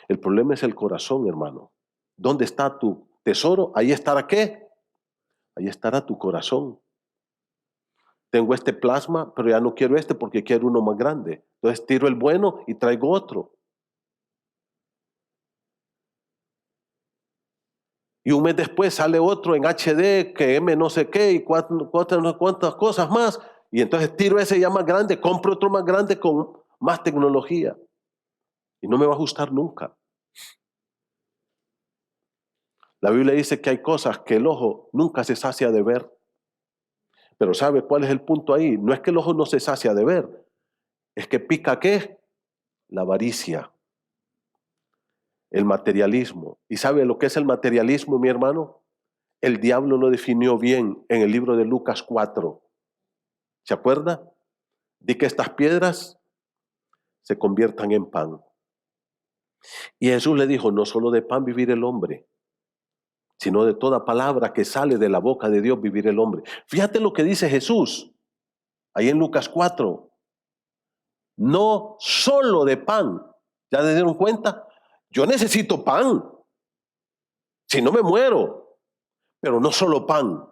El problema es el corazón, hermano. ¿Dónde está tu tesoro? Ahí estará ¿qué? Ahí estará tu corazón. Tengo este plasma, pero ya no quiero este porque quiero uno más grande. Entonces tiro el bueno y traigo otro. Y un mes después sale otro en HD, que M no sé qué, y cuántas cosas más. Y entonces tiro ese ya más grande, compro otro más grande con más tecnología. Y no me va a ajustar nunca. La Biblia dice que hay cosas que el ojo nunca se sacia de ver. Pero ¿sabe cuál es el punto ahí? No es que el ojo no se sacia de ver. Es que pica ¿qué? La avaricia. El materialismo. ¿Y sabe lo que es el materialismo, mi hermano? El diablo lo definió bien en el libro de Lucas 4. ¿Se acuerda? De que estas piedras se conviertan en pan. Y Jesús le dijo, no solo de pan vivir el hombre, sino de toda palabra que sale de la boca de Dios vivir el hombre. Fíjate lo que dice Jesús, ahí en Lucas 4. No solo de pan. ¿Ya se dieron cuenta? Yo necesito pan. Si no me muero. Pero no solo pan.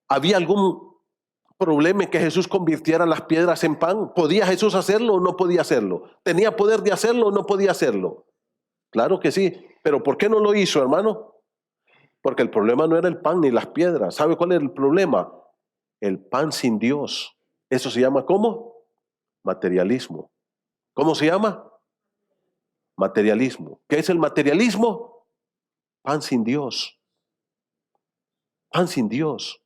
¿Había algún problema en que Jesús convirtiera las piedras en pan? ¿Podía Jesús hacerlo o no podía hacerlo? ¿Tenía poder de hacerlo o no podía hacerlo? Claro que sí. ¿Pero por qué no lo hizo, hermano? Porque el problema no era el pan ni las piedras. ¿Sabe cuál era el problema? El pan sin Dios. Eso se llama ¿cómo? Materialismo. ¿Cómo se llama? Materialismo. ¿Qué es el materialismo? Pan sin Dios. Pan sin Dios.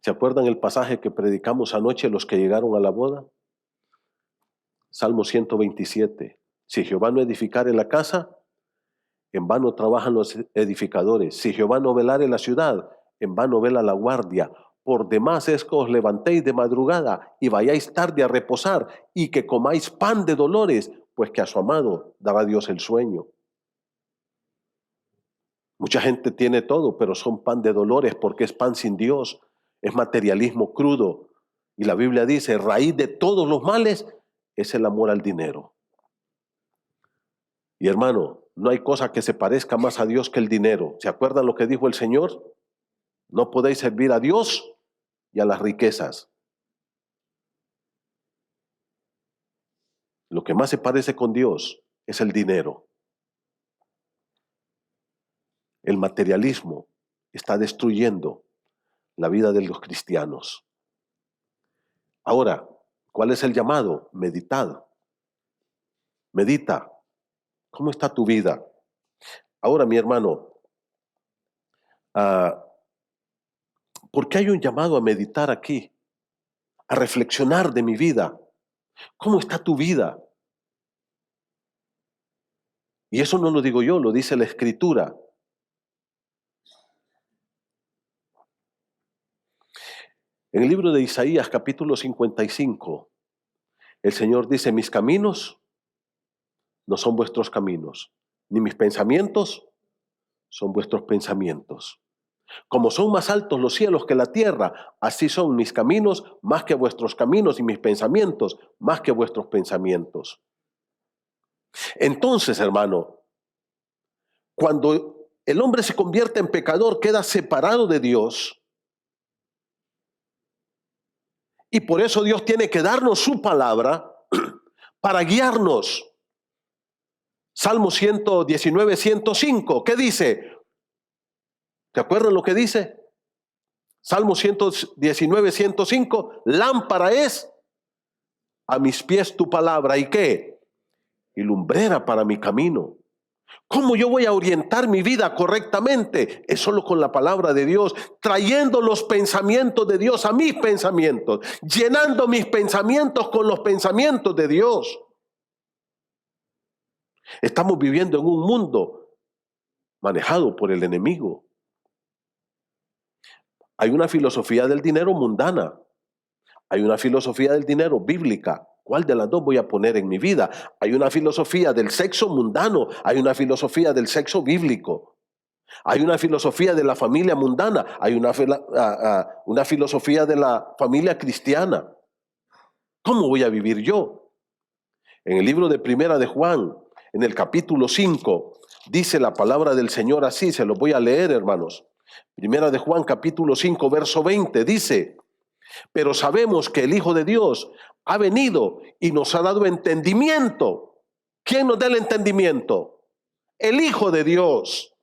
¿Se acuerdan el pasaje que predicamos anoche los que llegaron a la boda? Salmo 127. Si Jehová no edificare la casa, en vano trabajan los edificadores. Si Jehová no velare la ciudad, en vano vela la guardia. Por demás es que os levantéis de madrugada y vayáis tarde a reposar y que comáis pan de dolores, pues que a su amado dará Dios el sueño. Mucha gente tiene todo, pero son pan de dolores porque es pan sin Dios, es materialismo crudo. Y la Biblia dice, raíz de todos los males es el amor al dinero. Y hermano, no hay cosa que se parezca más a Dios que el dinero. ¿Se acuerdan lo que dijo el Señor? No podéis servir a Dios y a las riquezas. Lo que más se parece con Dios es el dinero. El materialismo está destruyendo la vida de los cristianos. Ahora, ¿cuál es el llamado? Meditad. Medita. ¿Cómo está tu vida? Ahora, mi hermano, ¿por qué hay un llamado a meditar aquí? A reflexionar de mi vida. ¿Cómo está tu vida? Y eso no lo digo yo, lo dice la Escritura. En el libro de Isaías, capítulo 55, el Señor dice, mis caminos no son vuestros caminos, ni mis pensamientos son vuestros pensamientos. Como son más altos los cielos que la tierra, así son mis caminos más que vuestros caminos y mis pensamientos más que vuestros pensamientos. Entonces, hermano, cuando el hombre se convierte en pecador, queda separado de Dios. Y por eso Dios tiene que darnos su palabra para guiarnos. Salmo 119, 105, ¿qué dice? ¿Se acuerdan lo que dice? Salmo 119, 105, lámpara es a mis pies tu palabra, ¿y qué? Y lumbrera para mi camino. ¿Cómo yo voy a orientar mi vida correctamente? Es solo con la palabra de Dios, trayendo los pensamientos de Dios a mis pensamientos, llenando mis pensamientos con los pensamientos de Dios. Estamos viviendo en un mundo manejado por el enemigo. Hay una filosofía del dinero mundana. Hay una filosofía del dinero bíblica. ¿Cuál de las dos voy a poner en mi vida? Hay una filosofía del sexo mundano. Hay una filosofía del sexo bíblico. Hay una filosofía de la familia mundana. Hay una filosofía de la familia cristiana. ¿Cómo voy a vivir yo? En el libro de Primera de Juan, en el capítulo 5, dice la palabra del Señor así. Se lo voy a leer, hermanos. Primera de Juan, capítulo 5, verso 20, dice: pero sabemos que el Hijo de Dios ha venido y nos ha dado entendimiento. ¿Quién nos da el entendimiento? El Hijo de Dios.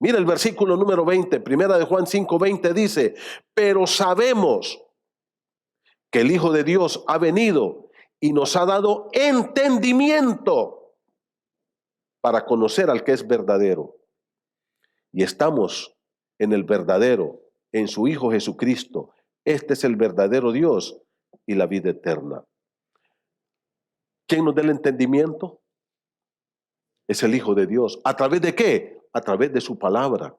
Mira el versículo número 20, Primera de Juan 5, 20 dice: pero sabemos que el Hijo de Dios ha venido y nos ha dado entendimiento para conocer al que es verdadero. Y estamos en el verdadero, en su Hijo Jesucristo. Este es el verdadero Dios y la vida eterna. ¿Quién nos da el entendimiento? Es el Hijo de Dios. ¿A través de qué? A través de su palabra.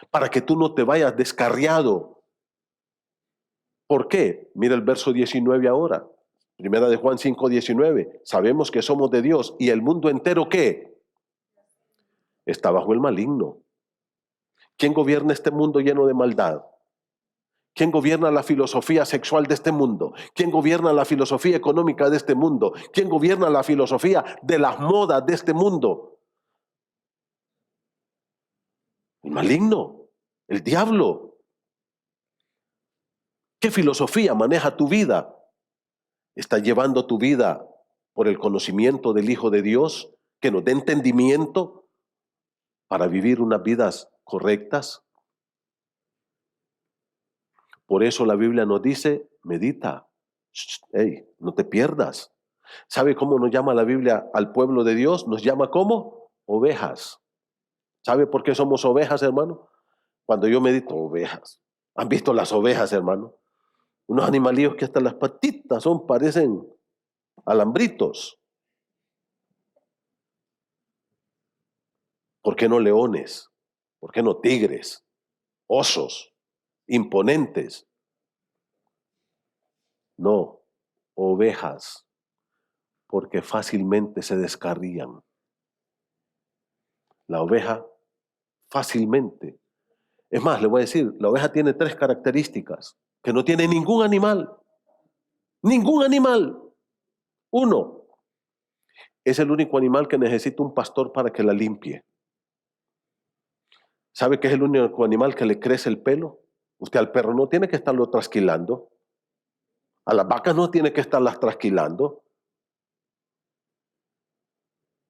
Para que tú no te vayas descarriado. ¿Por qué? Mira el verso 19 ahora. Primera de Juan 5, 19. Sabemos que somos de Dios y el mundo entero, ¿qué? Está bajo el maligno. ¿Quién gobierna este mundo lleno de maldad? ¿Quién gobierna la filosofía sexual de este mundo? ¿Quién gobierna la filosofía económica de este mundo? ¿Quién gobierna la filosofía de las modas de este mundo? El maligno, el diablo. ¿Qué filosofía maneja tu vida? ¿Estás llevando tu vida por el conocimiento del Hijo de Dios que nos dé entendimiento para vivir unas vidas correctas? Por eso la Biblia nos dice, medita, hey, no te pierdas. ¿Sabe cómo nos llama la Biblia al pueblo de Dios? Nos llama como ovejas. ¿Sabe por qué somos ovejas, hermano? Cuando yo medito, ovejas. ¿Han visto las ovejas, hermano? Unos animalillos que hasta las patitas parecen alambritos. ¿Por qué no leones? ¿Por qué no tigres? Osos, imponentes. No, ovejas, porque fácilmente se descarrían. La oveja fácilmente. Es más, le voy a decir, la oveja tiene 3 características que no tiene ningún animal. Ningún animal. 1, es el único animal que necesita un pastor para que la limpie. ¿Sabe qué es el único animal que le crece el pelo? Usted al perro no tiene que estarlo trasquilando. A las vacas no tiene que estarlas trasquilando.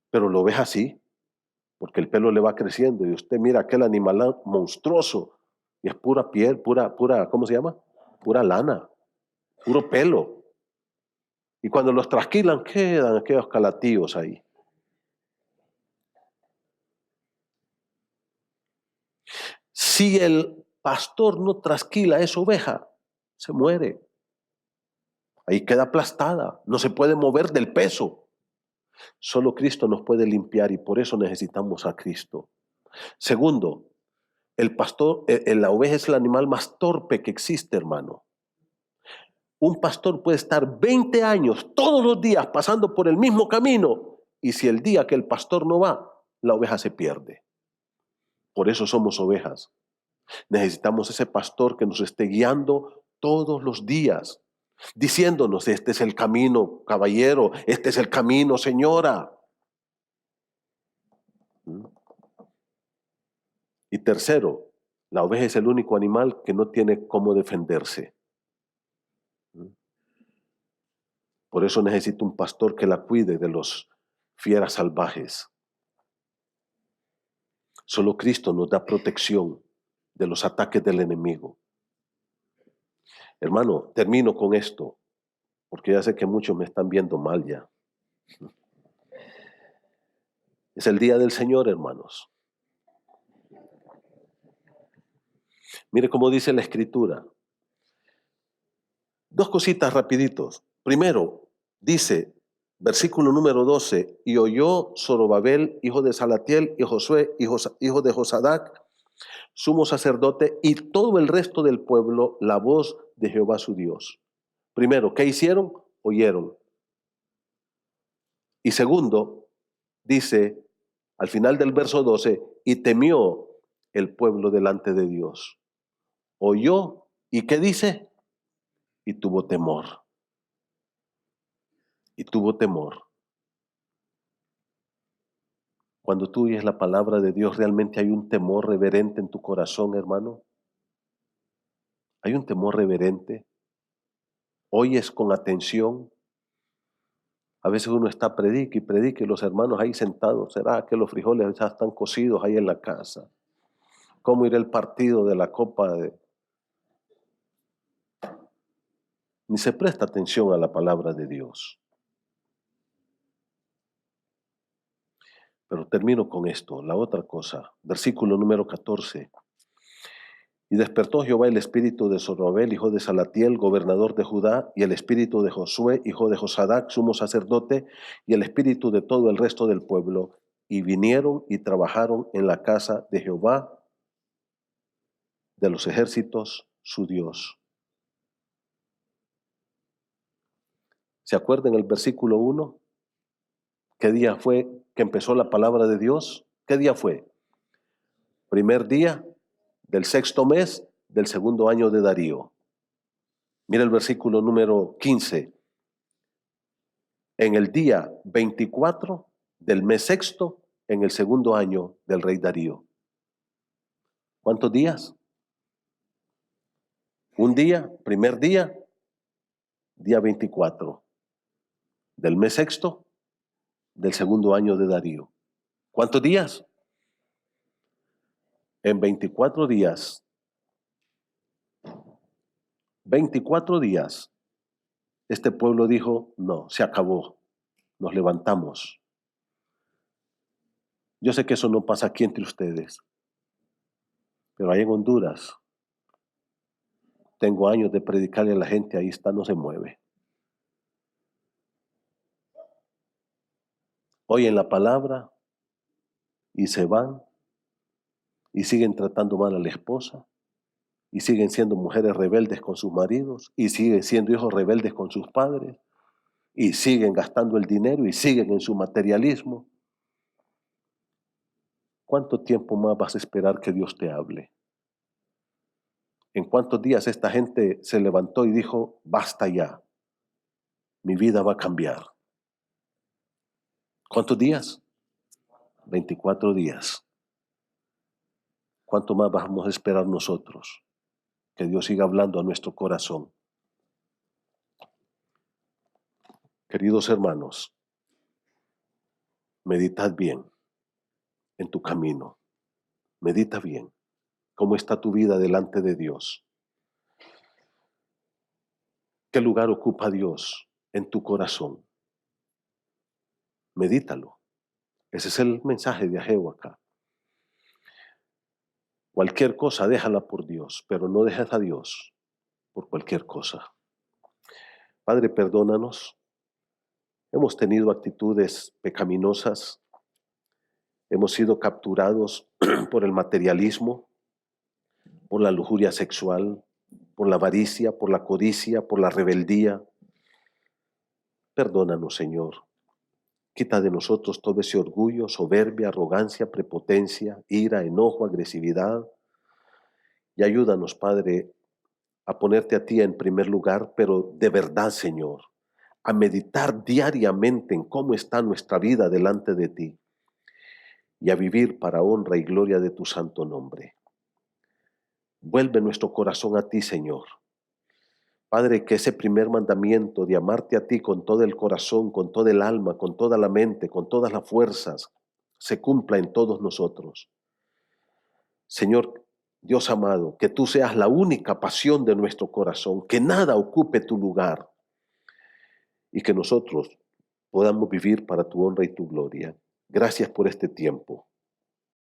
Pero la oveja sí, porque el pelo le va creciendo. Y usted mira aquel animal monstruoso. Y es pura piel, pura, ¿cómo se llama? Pura lana, puro pelo. Y cuando los trasquilan, quedan aquellos calatíos ahí. Si el pastor no trasquila esa oveja, se muere. Ahí queda aplastada, no se puede mover del peso. Solo Cristo nos puede limpiar y por eso necesitamos a Cristo. Segundo, el pastor, la oveja es el animal más torpe que existe, hermano. Un pastor puede estar 20 años, todos los días, pasando por el mismo camino, y si el día que el pastor no va, la oveja se pierde. Por eso somos ovejas. Necesitamos ese pastor que nos esté guiando todos los días, diciéndonos, este es el camino, caballero, este es el camino, señora. Y tercero, la oveja es el único animal que no tiene cómo defenderse. Por eso necesita un pastor que la cuide de los fieras salvajes. Solo Cristo nos da protección de los ataques del enemigo. Hermano, termino con esto, porque ya sé que muchos me están viendo mal ya. Es el día del Señor, hermanos. Mire cómo dice la Escritura. 2 cositas rapiditos. Primero, dice, versículo número 12, y oyó Zorobabel, hijo de Salatiel, y Josué, hijo de Josadac, sumo sacerdote, y todo el resto del pueblo, la voz de Jehová su Dios. Primero, ¿qué hicieron? Oyeron. Y segundo, dice, al final del verso 12, y temió el pueblo delante de Dios. Oyó, ¿y qué dice? Y tuvo temor. Y tuvo temor. Cuando tú oyes la palabra de Dios, ¿realmente hay un temor reverente en tu corazón, hermano? ¿Hay un temor reverente? ¿Oyes con atención? A veces uno está predique y predique y los hermanos ahí sentados. ¿Será que los frijoles ya están cocidos ahí en la casa? ¿Cómo irá el partido de la copa de...? Ni se presta atención a la palabra de Dios. Pero termino con esto, la otra cosa. Versículo número 14. Y despertó Jehová el espíritu de Zorobabel, hijo de Salatiel, gobernador de Judá, y el espíritu de Josué, hijo de Josadac, sumo sacerdote, y el espíritu de todo el resto del pueblo, y vinieron y trabajaron en la casa de Jehová de los ejércitos, su Dios. ¿Se acuerdan el versículo 1? ¿Qué día fue que empezó la palabra de Dios? ¿Qué día fue? Primer día del 6º mes del 2º año de Darío. Mira el versículo número 15. En el día 24 del mes 6º, en el 2º año del rey Darío. ¿Cuántos días? Un día, primer día 24 del mes sexto del segundo año de Darío. ¿Cuántos días? En 24 días, 24 días, este pueblo dijo, no, se acabó, nos levantamos. Yo sé que eso no pasa aquí entre ustedes, pero ahí en Honduras, tengo años de predicarle a la gente, ahí está, no se mueve. Oyen la palabra y se van y siguen tratando mal a la esposa y siguen siendo mujeres rebeldes con sus maridos y siguen siendo hijos rebeldes con sus padres y siguen gastando el dinero y siguen en su materialismo. ¿Cuánto tiempo más vas a esperar que Dios te hable? ¿En cuántos días esta gente se levantó y dijo, basta ya, mi vida va a cambiar? ¿Cuántos días? 24 días. ¿Cuánto más vamos a esperar nosotros? Que Dios siga hablando a nuestro corazón. Queridos hermanos, meditad bien en tu camino. Medita bien cómo está tu vida delante de Dios. ¿Qué lugar ocupa Dios en tu corazón? Medítalo. Ese es el mensaje de Ageo acá. Cualquier cosa déjala por Dios, pero no dejes a Dios por cualquier cosa. Padre, perdónanos. Hemos tenido actitudes pecaminosas. Hemos sido capturados por el materialismo, por la lujuria sexual, por la avaricia, por la codicia, por la rebeldía. Perdónanos, Señor. Quita de nosotros todo ese orgullo, soberbia, arrogancia, prepotencia, ira, enojo, agresividad. Y ayúdanos, Padre, a ponerte a ti en primer lugar, pero de verdad, Señor, a meditar diariamente en cómo está nuestra vida delante de ti y a vivir para honra y gloria de tu santo nombre. Vuelve nuestro corazón a ti, Señor. Padre, que ese primer mandamiento de amarte a ti con todo el corazón, con todo el alma, con toda la mente, con todas las fuerzas, se cumpla en todos nosotros. Señor Dios amado, que tú seas la única pasión de nuestro corazón, que nada ocupe tu lugar y que nosotros podamos vivir para tu honra y tu gloria. Gracias por este tiempo.